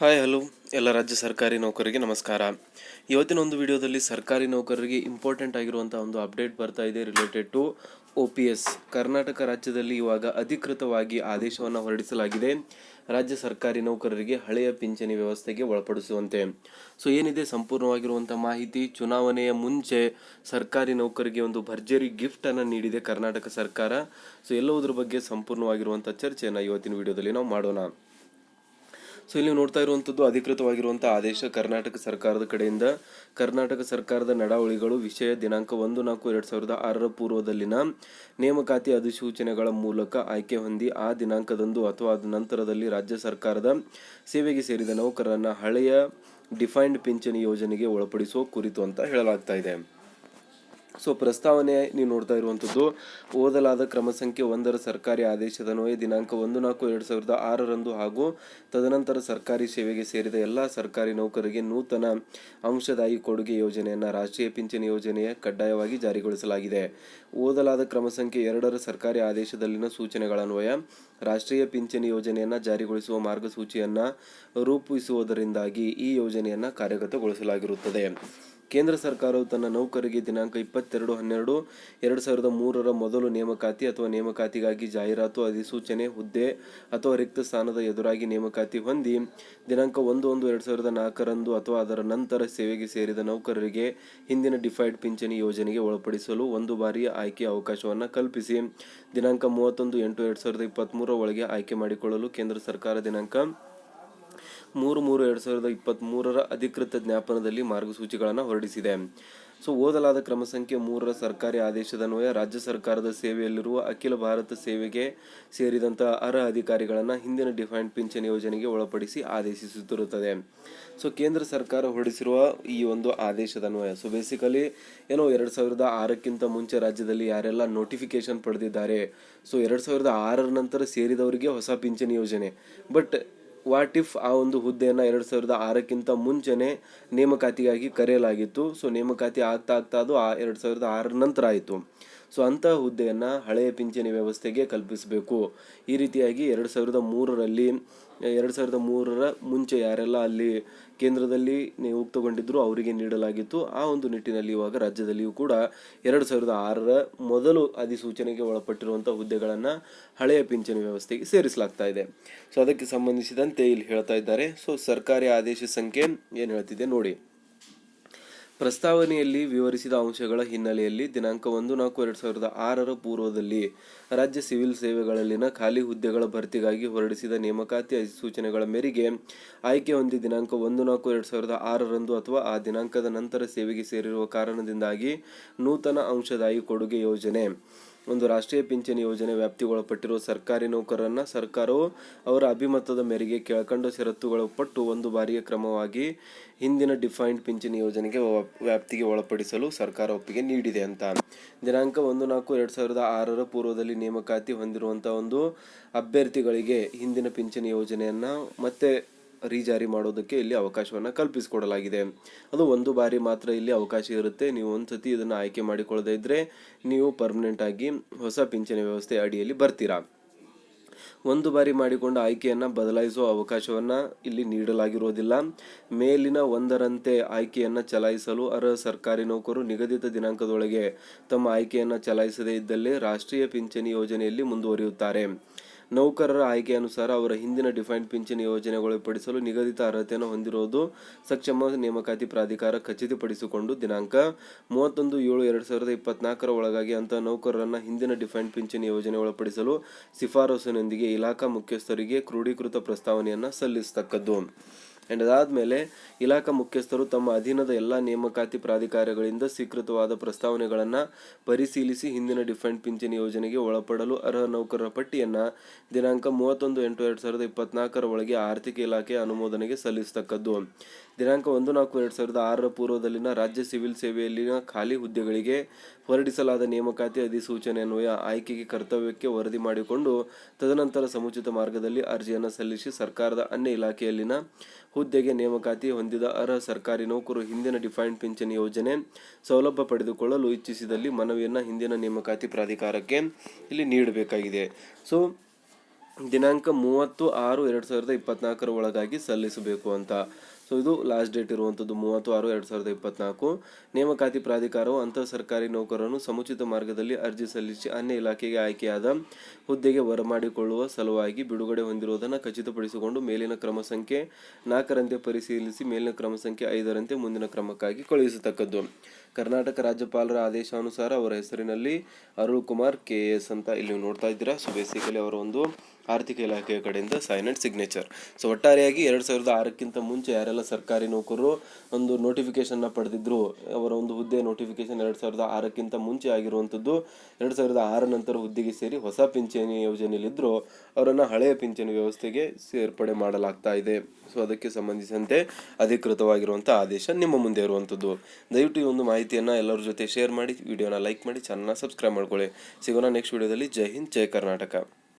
Hi hello ಎಲ್ಲ ರಾಜ್ಯ ಸರ್ಕಾರಿ ನೌಕರರಿಗೆ ನಮಸ್ಕಾರ. ಇವತ್ತಿನ ಒಂದು ವಿಡಿಯೋದಲ್ಲಿ ಸರ್ಕಾರಿ ನೌಕರರಿಗೆ ಇಂಪಾರ್ಟೆಂಟ್ ಆಗಿರುವಂಥ ಒಂದು ಅಪ್ಡೇಟ್ ಬರ್ತಾ ಇದೆ ರಿಲೇಟೆಡ್ ಟು OPS. ಕರ್ನಾಟಕ ರಾಜ್ಯದಲ್ಲಿ ಇವಾಗ ಅಧಿಕೃತವಾಗಿ ಆದೇಶವನ್ನು ಹೊರಡಿಸಲಾಗಿದೆ ರಾಜ್ಯ ಸರ್ಕಾರಿ ನೌಕರರಿಗೆ ಹಳೆಯ ಪಿಂಚಣಿ ವ್ಯವಸ್ಥೆಗೆ ಒಳಪಡಿಸುವಂತೆ. ಸೊ ಏನಿದೆ ಸಂಪೂರ್ಣವಾಗಿರುವಂಥ ಮಾಹಿತಿ. ಚುನಾವಣೆಯ ಮುಂಚೆ ಸರ್ಕಾರಿ ನೌಕರರಿಗೆ ಒಂದು ಭರ್ಜರಿ ಗಿಫ್ಟನ್ನು ನೀಡಿದೆ ಕರ್ನಾಟಕ ಸರ್ಕಾರ. ಸೊ ಎಲ್ಲವುದ್ರ ಬಗ್ಗೆ ಸಂಪೂರ್ಣವಾಗಿರುವಂಥ ಚರ್ಚೆಯನ್ನು ಇವತ್ತಿನ ವಿಡಿಯೋದಲ್ಲಿ ನಾವು ಮಾಡೋಣ. ಸೊ ಇಲ್ಲಿ ನೋಡ್ತಾ ಇರುವಂಥದ್ದು ಅಧಿಕೃತವಾಗಿರುವಂಥ ಆದೇಶ ಕರ್ನಾಟಕ ಸರ್ಕಾರದ ಕಡೆಯಿಂದ. ಕರ್ನಾಟಕ ಸರ್ಕಾರದ ನಡಾವಳಿಗಳು ವಿಷಯ ದಿನಾಂಕ 1/4/2006 ಪೂರ್ವದಲ್ಲಿನ ನೇಮಕಾತಿ ಅಧಿಸೂಚನೆಗಳ ಮೂಲಕ ಆಯ್ಕೆ ಹೊಂದಿ ಆ ದಿನಾಂಕದಂದು ಅಥವಾ ಅದ ನಂತರದಲ್ಲಿ ರಾಜ್ಯ ಸರ್ಕಾರದ ಸೇವೆಗೆ ಸೇರಿದ ನೌಕರರನ್ನು ಹಳೆಯ ಡಿಫೈನ್ಡ್ ಪಿಂಚಣಿ ಯೋಜನೆಗೆ ಒಳಪಡಿಸುವ ಕುರಿತು ಅಂತ ಹೇಳಲಾಗ್ತಾ ಇದೆ. ಸೊ ಪ್ರಸ್ತಾವನೆ ನೀವು ನೋಡ್ತಾ ಇರುವಂಥದ್ದು ಓದಲಾದ ಕ್ರಮ ಸಂಖ್ಯೆ 1 ಸರ್ಕಾರಿ ಆದೇಶದನ್ವಯ ದಿನಾಂಕ 1/4/2006 ಹಾಗೂ ತದನಂತರ ಸರ್ಕಾರಿ ಸೇವೆಗೆ ಸೇರಿದ ಎಲ್ಲ ಸರ್ಕಾರಿ ನೌಕರರಿಗೆ ನೂತನ ಅಂಶದಾಯಿ ಕೊಡುಗೆ ಯೋಜನೆಯನ್ನು ರಾಷ್ಟ್ರೀಯ ಪಿಂಚಣಿ ಯೋಜನೆಯ ಕಡ್ಡಾಯವಾಗಿ ಜಾರಿಗೊಳಿಸಲಾಗಿದೆ. ಓದಲಾದ ಕ್ರಮ ಸಂಖ್ಯೆ 2 ಸರ್ಕಾರಿ ಆದೇಶದಲ್ಲಿನ ಸೂಚನೆಗಳನ್ವಯ ರಾಷ್ಟ್ರೀಯ ಪಿಂಚಣಿ ಯೋಜನೆಯನ್ನು ಜಾರಿಗೊಳಿಸುವ ಮಾರ್ಗಸೂಚಿಯನ್ನು ರೂಪಿಸುವುದರಿಂದಾಗಿ ಈ ಯೋಜನೆಯನ್ನು ಕಾರ್ಯಗತಗೊಳಿಸಲಾಗಿರುತ್ತದೆ. ಕೇಂದ್ರ ಸರ್ಕಾರವು ತನ್ನ ನೌಕರರಿಗೆ ದಿನಾಂಕ 22/12/2003 ಮೊದಲು ನೇಮಕಾತಿ ಅಥವಾ ನೇಮಕಾತಿಗಾಗಿ ಜಾಹೀರಾತು ಅಧಿಸೂಚನೆ ಹುದ್ದೆ ಅಥವಾ ರಿಕ್ತ ಸ್ಥಾನದ ಎದುರಾಗಿ ನೇಮಕಾತಿ ಹೊಂದಿ ದಿನಾಂಕ 1/1/2004 ಅಥವಾ ಅದರ ನಂತರ ಸೇವೆಗೆ ಸೇರಿದ ನೌಕರರಿಗೆ ಹಿಂದಿನ ಡಿಫೈನ್ಡ್ ಪಿಂಚಣಿ ಯೋಜನೆಗೆ ಒಳಪಡಿಸಲು ಒಂದು ಬಾರಿಯ ಆಯ್ಕೆಯ ಅವಕಾಶವನ್ನು ಕಲ್ಪಿಸಿ ದಿನಾಂಕ 31/8/2023 ಒಳಗೆ ಆಯ್ಕೆ ಮಾಡಿಕೊಳ್ಳಲು ಕೇಂದ್ರ ಸರ್ಕಾರ ದಿನಾಂಕ 3/3/2023 ಅಧಿಕೃತ ಜ್ಞಾಪನದಲ್ಲಿ ಮಾರ್ಗಸೂಚಿಗಳನ್ನು ಹೊರಡಿಸಿದೆ. ಸೊ ಓದಲಾದ ಕ್ರಮ ಸಂಖ್ಯೆ 3 ಸರ್ಕಾರಿ ಆದೇಶದನ್ವಯ ರಾಜ್ಯ ಸರ್ಕಾರದ ಸೇವೆಯಲ್ಲಿರುವ ಅಖಿಲ ಭಾರತ ಸೇವೆಗೆ ಸೇರಿದಂತಹ ಅರ್ಹ ಅಧಿಕಾರಿಗಳನ್ನು ಹಿಂದಿನ ಡಿಫೈನ್ಡ್ ಪಿಂಚಣಿ ಯೋಜನೆಗೆ ಒಳಪಡಿಸಿ ಆದೇಶಿಸುತ್ತಿರುತ್ತದೆ. ಸೊ ಕೇಂದ್ರ ಸರ್ಕಾರ ಹೊರಡಿಸಿರುವ ಈ ಒಂದು ಆದೇಶದನ್ವಯ ಸೊ ಬೇಸಿಕಲಿ 2006ಕ್ಕಿಂತ ಮುಂಚೆ ರಾಜ್ಯದಲ್ಲಿ ಯಾರೆಲ್ಲ ನೋಟಿಫಿಕೇಶನ್ ಪಡೆದಿದ್ದಾರೆ, ಸೊ 2006 ನಂತರ ಸೇರಿದವರಿಗೆ ಹೊಸ ಪಿಂಚಣಿ ಯೋಜನೆ. ಬಟ್ ವಾಟ್ ಇಫ್ ಆ ಒಂದು ಹುದ್ದೆಯನ್ನು 2006ಕ್ಕಿಂತ ಮುಂಚೆನೇ ನೇಮಕಾತಿಗಾಗಿ ಕರೆಯಲಾಗಿತ್ತು. ಸೊ ನೇಮಕಾತಿ ಆಗ್ತಾ ಅದು 2006 ನಂತರ ಆಯಿತು. ಸೊ ಅಂತಹ ಹುದ್ದೆಯನ್ನು ಹಳೆಯ ಪಿಂಚಣಿ ವ್ಯವಸ್ಥೆಗೆ ಕಲ್ಪಿಸಬೇಕು. ಈ ರೀತಿಯಾಗಿ 2003 ಮುಂಚೆ ಯಾರೆಲ್ಲ ಅಲ್ಲಿ ಕೇಂದ್ರದಲ್ಲಿ ನಿಯುಕ್ತಗೊಂಡಿದ್ರು ಅವರಿಗೆ ನೀಡಲಾಗಿತ್ತು. ಆ ಒಂದು ನಿಟ್ಟಿನಲ್ಲಿ ಇವಾಗ ರಾಜ್ಯದಲ್ಲಿಯೂ ಕೂಡ 2006 ಮೊದಲು ಅಧಿಸೂಚನೆಗೆ ಒಳಪಟ್ಟಿರುವಂಥ ಹುದ್ದೆಗಳನ್ನು ಹಳೆಯ ಪಿಂಚಣಿ ವ್ಯವಸ್ಥೆಗೆ ಸೇರಿಸಲಾಗ್ತಾ ಇದೆ. ಸೊ ಅದಕ್ಕೆ ಸಂಬಂಧಿಸಿದಂತೆ ಇಲ್ಲಿ ಹೇಳ್ತಾ ಇದ್ದಾರೆ. ಸೊ ಸರ್ಕಾರಿ ಆದೇಶ ಸಂಖ್ಯೆ ಏನು ಹೇಳ್ತಿದೆ ನೋಡಿ. ಪ್ರಸ್ತಾವನೆಯಲ್ಲಿ ವಿವರಿಸಿದ ಅಂಶಗಳ ಹಿನ್ನೆಲೆಯಲ್ಲಿ ದಿನಾಂಕ 1/4/2006 ಪೂರ್ವದಲ್ಲಿ ರಾಜ್ಯ ಸಿವಿಲ್ ಸೇವೆಗಳಲ್ಲಿನ ಖಾಲಿ ಹುದ್ದೆಗಳ ಭರ್ತಿಗಾಗಿ ಹೊರಡಿಸಿದ ನೇಮಕಾತಿ ಅಧಿಸೂಚನೆಗಳ ಮೇರೆಗೆ ಆಯ್ಕೆ ಹೊಂದಿ ದಿನಾಂಕ 1/4/2006 ಅಥವಾ ಆ ದಿನಾಂಕದ ನಂತರ ಸೇವೆಗೆ ಸೇರಿರುವ ಕಾರಣದಿಂದಾಗಿ ನೂತನ ಅಂಶದಾಯಿ ಕೊಡುಗೆ ಯೋಜನೆ ಒಂದು ರಾಷ್ಟ್ರೀಯ ಪಿಂಚಣಿ ಯೋಜನೆ ವ್ಯಾಪ್ತಿಗೊಳಪಟ್ಟಿರುವ ಸರ್ಕಾರಿ ನೌಕರರನ್ನು ಸರ್ಕಾರವು ಅವರ ಅಭಿಮತದ ಮೇರೆಗೆ ಕೆಳಕಂಡ ಷರತ್ತುಗೊಳಪಟ್ಟು ಒಂದು ಬಾರಿಯ ಕ್ರಮವಾಗಿ ಹಿಂದಿನ ಡಿಫೈನ್ಡ್ ಪಿಂಚಣಿ ಯೋಜನೆಗೆ ವ್ಯಾಪ್ತಿಗೆ ಒಳಪಡಿಸಲು ಸರ್ಕಾರ ಒಪ್ಪಿಗೆ ನೀಡಿದೆ ಅಂತ. ದಿನಾಂಕ 1/4/2006 ಪೂರ್ವದಲ್ಲಿ ನೇಮಕಾತಿ ಹೊಂದಿರುವಂಥ ಒಂದು ಅಭ್ಯರ್ಥಿಗಳಿಗೆ ಹಿಂದಿನ ಪಿಂಚಣಿ ಯೋಜನೆಯನ್ನು ಮತ್ತೆ ರೀಜಾರಿ ಮಾಡೋದಕ್ಕೆ ಇಲ್ಲಿ ಅವಕಾಶವನ್ನು ಕಲ್ಪಿಸಿಕೊಡಲಾಗಿದೆ. ಅದು ಒಂದು ಬಾರಿ ಮಾತ್ರ ಇಲ್ಲಿ ಅವಕಾಶ ಇರುತ್ತೆ. ನೀವು ಒಂದು ಸತಿ ಇದನ್ನು ಆಯ್ಕೆ ಮಾಡಿಕೊಳ್ಳದೇ ಇದ್ದರೆ ನೀವು ಪರ್ಮನೆಂಟ್ ಆಗಿ ಹೊಸ ಪಿಂಚಣಿ ವ್ಯವಸ್ಥೆ ಅಡಿಯಲ್ಲಿ ಬರ್ತೀರಾ. ಒಂದು ಬಾರಿ ಮಾಡಿಕೊಂಡ ಆಯ್ಕೆಯನ್ನು ಬದಲಾಯಿಸುವ ಅವಕಾಶವನ್ನು ಇಲ್ಲಿ ನೀಡಲಾಗಿರುವುದಿಲ್ಲ. ಮೇಲಿನ ಒಂದರಂತೆ ಆಯ್ಕೆಯನ್ನು ಚಲಾಯಿಸಲು ಅರ್ಹ ಸರ್ಕಾರಿ ನೌಕರರು ನಿಗದಿತ ದಿನಾಂಕದೊಳಗೆ ತಮ್ಮ ಆಯ್ಕೆಯನ್ನು ಚಲಾಯಿಸದೇ ಇದ್ದಲ್ಲಿ ರಾಷ್ಟ್ರೀಯ ಪಿಂಚಣಿ ಯೋಜನೆಯಲ್ಲಿ ಮುಂದುವರಿಯುತ್ತಾರೆ. ನೌಕರರ ಆಯ್ಕೆ ಅನುಸಾರ ಅವರ ಹಿಂದಿನ ಡಿಫೈನ್ಡ್ ಪಿಂಚಣಿ ಯೋಜನೆಗೊಳಪಡಿಸಲು ನಿಗದಿತ ಅರ್ಹತೆಯನ್ನು ಹೊಂದಿರುವುದು ಸಕ್ಷಮ ನೇಮಕಾತಿ ಪ್ರಾಧಿಕಾರ ಖಚಿತಪಡಿಸಿಕೊಂಡು ದಿನಾಂಕ 31/7/2024 ಒಳಗಾಗಿ ಅಂತಹ ನೌಕರರನ್ನು ಹಿಂದಿನ ಡಿಫೈನ್ಡ್ ಪಿಂಚಣಿ ಯೋಜನೆ ಒಳಪಡಿಸಲು ಶಿಫಾರಸಿನೊಂದಿಗೆ ಇಲಾಖಾ ಮುಖ್ಯಸ್ಥರಿಗೆ ಕ್ರೋಢೀಕೃತ ಪ್ರಸ್ತಾವನೆಯನ್ನು ಸಲ್ಲಿಸತಕ್ಕದ್ದು. ಆ್ಯಂಡ್ ಅದಾದಮೇಲೆ ಇಲಾಖಾ ಮುಖ್ಯಸ್ಥರು ತಮ್ಮ ಅಧೀನದ ಎಲ್ಲ ನೇಮಕಾತಿ ಪ್ರಾಧಿಕಾರಗಳಿಂದ ಸ್ವೀಕೃತವಾದ ಪ್ರಸ್ತಾವನೆಗಳನ್ನು ಪರಿಶೀಲಿಸಿ ಹಿಂದಿನ ಡಿಫೈನ್ಡ್ ಪಿಂಚಣಿ ಯೋಜನೆಗೆ ಒಳಪಡಲು ಅರ್ಹ ನೌಕರರ ಪಟ್ಟಿಯನ್ನು ದಿನಾಂಕ 31/8/2024 ಒಳಗೆ ಆರ್ಥಿಕ ಇಲಾಖೆಯ ಅನುಮೋದನೆಗೆ ಸಲ್ಲಿಸತಕ್ಕದ್ದು. ದಿನಾಂಕ 1/4/2006 ಪೂರ್ವದಲ್ಲಿನ ರಾಜ್ಯ ಸಿವಿಲ್ ಸೇವೆಯಲ್ಲಿನ ಖಾಲಿ ಹುದ್ದೆಗಳಿಗೆ ಹೊರಡಿಸಲಾದ ನೇಮಕಾತಿ ಅಧಿಸೂಚನೆ ಅನ್ವಯ ಆಯ್ಕೆಗೆ ಕರ್ತವ್ಯಕ್ಕೆ ವರದಿ ಮಾಡಿಕೊಂಡು ತದನಂತರ ಸಮುಚಿತ ಮಾರ್ಗದಲ್ಲಿ ಅರ್ಜಿಯನ್ನು ಸಲ್ಲಿಸಿ ಸರ್ಕಾರದ ಅನ್ಯ ಇಲಾಖೆಯಲ್ಲಿನ ಹುದ್ದೆಗೆ ನೇಮಕಾತಿ ಹೊಂದಿದ ಅರ್ಹ ಸರ್ಕಾರಿ ನೌಕರರು ಹಿಂದಿನ ಡಿಫೈನ್ಡ್ ಪಿಂಚಣಿ ಯೋಜನೆ ಸೌಲಭ್ಯ ಪಡೆದುಕೊಳ್ಳಲು ಇಚ್ಛಿಸಿದಲ್ಲಿ ಮನವಿಯನ್ನು ಹಿಂದಿನ ನೇಮಕಾತಿ ಪ್ರಾಧಿಕಾರಕ್ಕೆ ಇಲ್ಲಿ ನೀಡಬೇಕಾಗಿದೆ. ಸೊ ದಿನಾಂಕ 30/6/2024 ಒಳಗಾಗಿ ಸಲ್ಲಿಸಬೇಕು ಅಂತ. ಸೊ ಇದು ಲಾಸ್ಟ್ ಡೇಟ್ ಇರುವಂಥದ್ದು 30/6/2024. ನೇಮಕಾತಿ ಪ್ರಾಧಿಕಾರವು ಅಂತರ್ ಸರ್ಕಾರಿ ನೌಕರರನ್ನು ಸಮುಚಿತ ಮಾರ್ಗದಲ್ಲಿ ಅರ್ಜಿ ಸಲ್ಲಿಸಿ ಅನ್ಯ ಇಲಾಖೆಗೆ ಆಯ್ಕೆಯಾದ ಹುದ್ದೆಗೆ ಬರಮಾಡಿಕೊಳ್ಳುವ ಸಲುವಾಗಿ ಬಿಡುಗಡೆ ಹೊಂದಿರುವುದನ್ನು ಖಚಿತಪಡಿಸಿಕೊಂಡು ಮೇಲಿನ ಕ್ರಮ ಸಂಖ್ಯೆ 4ರಂತೆ ಪರಿಶೀಲಿಸಿ ಮೇಲಿನ ಕ್ರಮ ಸಂಖ್ಯೆ 5ರಂತೆ ಮುಂದಿನ ಕ್ರಮಕ್ಕಾಗಿ ಕಳುಹಿಸತಕ್ಕದ್ದು. ಕರ್ನಾಟಕ ರಾಜ್ಯಪಾಲರ ಆದೇಶಾನುಸಾರ ಅವರ ಹೆಸರಿನಲ್ಲಿ ಅರುಳ್ ಕುಮಾರ್ KS ಅಂತ ಇಲ್ಲಿ ನೋಡ್ತಾ ಇದ್ದೀರಾ. ಸೊ ಬೇಸಿಕಲಿ ಅವರ ಒಂದು ಆರ್ಥಿಕ ಇಲಾಖೆಯ ಕಡೆಯಿಂದ ಸೈನ್ ಅಂಡ್ ಸಿಗ್ನೇಚರ್. ಸೊ ಒಟ್ಟಾರೆಯಾಗಿ 2006ಕ್ಕಿಂತ ಮುಂಚೆ ಯಾರೆಲ್ಲ ಸರ್ಕಾರಿ ನೌಕರರು ಒಂದು ನೋಟಿಫಿಕೇಶನ್ನ ಪಡೆದಿದ್ರು, ಅವರ ಒಂದು ಹುದ್ದೆ ನೋಟಿಫಿಕೇಶನ್ 2006ಕ್ಕಿಂತ ಮುಂಚೆ ಆಗಿರುವಂಥದ್ದು 2006 ನಂತರ ಹುದ್ದೆಗೆ ಸೇರಿ ಹೊಸ ಪಿಂಚಣಿ ಯೋಜನೆಯಲ್ಲಿದ್ದರೂ ಅವರನ್ನು ಹಳೆಯ ಪಿಂಚಣಿ ವ್ಯವಸ್ಥೆಗೆ ಸೇರ್ಪಡೆ ಮಾಡಲಾಗ್ತಾ ಇದೆ. ಸೊ ಅದಕ್ಕೆ ಸಂಬಂಧಿಸಿದಂತೆ ಅಧಿಕೃತವಾಗಿರುವಂಥ ಆದೇಶ ನಿಮ್ಮ ಮುಂದೆ ಇರುವಂಥದ್ದು. ದಯವಿಟ್ಟು ಈ ಒಂದು ಮಾಹಿತಿಯನ್ನು ಎಲ್ಲರ ಜೊತೆ ಶೇರ್ ಮಾಡಿ, ವಿಡಿಯೋನ ಲೈಕ್ ಮಾಡಿ, ಚಾನಲ್ನ ಸಬ್ಸ್ಕ್ರೈಬ್ ಮಾಡ್ಕೊಳ್ಳಿ. ಸಿಗೋಣ ನೆಕ್ಸ್ಟ್ ವಿಡಿಯೋದಲ್ಲಿ. ಜೈ ಹಿಂದ್, ಜೈ ಕರ್ನಾಟಕ.